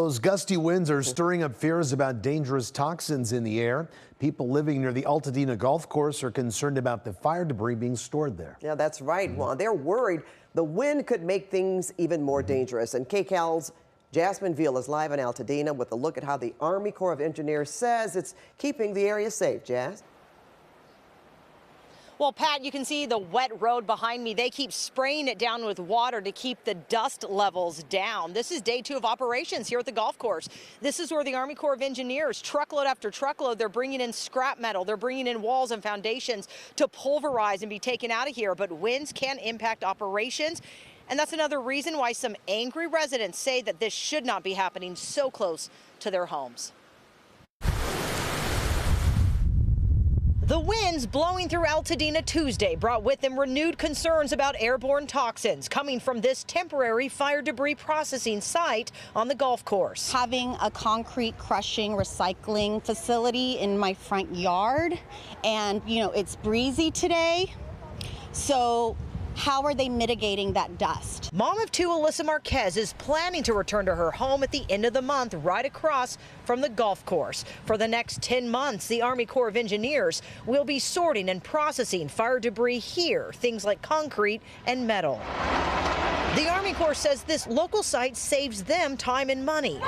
those gusty winds are stirring up fears about dangerous toxins in the air. People living near the Altadena golf course are concerned about the fire debris being stored there. Yeah, that's right. Well, they're worried the wind could make things even more dangerous. And KCAL's Jasmine Viel is live in Altadena with a look at how the Army Corps of Engineers says it's keeping the area safe. Jazz? Well, Pat, you can see the wet road behind me. They keep spraying it down with water to keep the dust levels down. This is day 2 of operations here at the golf course. This is where the Army Corps of Engineers, truckload after truckload, they're bringing in scrap metal. They're bringing in walls and foundations to pulverize and be taken out of here. But winds can impact operations. And that's another reason why some angry residents say that this should not be happening so close to their homes. The winds blowing through Altadena Tuesday brought with them renewed concerns about airborne toxins coming from this temporary fire debris processing site on the golf course. Having a concrete crushing recycling facility in my front yard, and it's breezy today, so how are they mitigating that dust? Mom of 2, Alyssa Marquez, is planning to return to her home at the end of the month right across from the golf course. For the next 10 months, the Army Corps of Engineers will be sorting and processing fire debris here, things like concrete and metal. The Army Corps says this local site saves them time and money.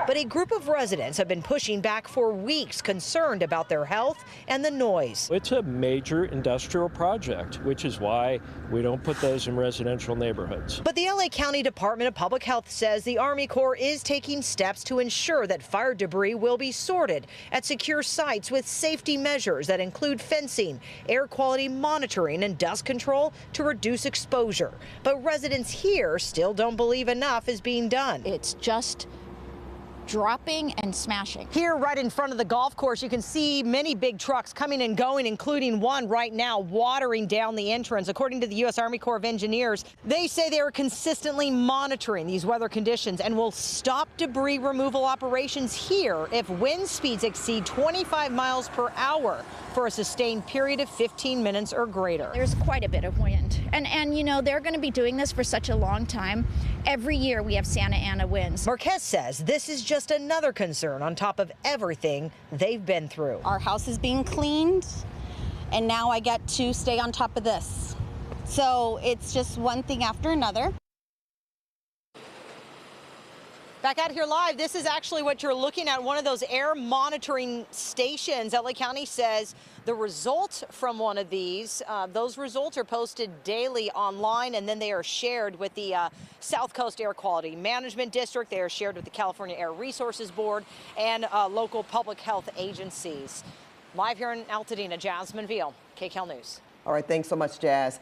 But a group of residents have been pushing back for weeks, concerned about their health and the noise. It's a major industrial project, which is why we don't put those in residential neighborhoods. But the LA County Department of Public Health says the Army Corps is taking steps to ensure that fire debris will be sorted at secure sites with safety measures that include fencing, air quality monitoring, and dust control to reduce exposure. But residents here still don't believe enough is being done. It's just dropping and smashing. Here right in front of the golf course, you can see many big trucks coming and going, including one right now watering down the entrance. According to the U.S. Army Corps of Engineers, they say they are consistently monitoring these weather conditions and will stop debris removal operations here if wind speeds exceed 25 miles per hour for a sustained period of 15 minutes or greater. There's quite a bit of wind. And they're going to be doing this for such a long time. Every year we have Santa Ana winds. Marquez says this is just another concern on top of everything they've been through. Our house is being cleaned, and now I get to stay on top of this. So it's just one thing after another. Back out here live, this is actually what you're looking at, one of those air monitoring stations. LA County says the results from one of these, those results are posted daily online, and then they are shared with the South Coast Air Quality Management District. They are shared with the California Air Resources Board and local public health agencies. Live here in Altadena, Jasmine Viel, KCAL News. All right, thanks so much, Jazz.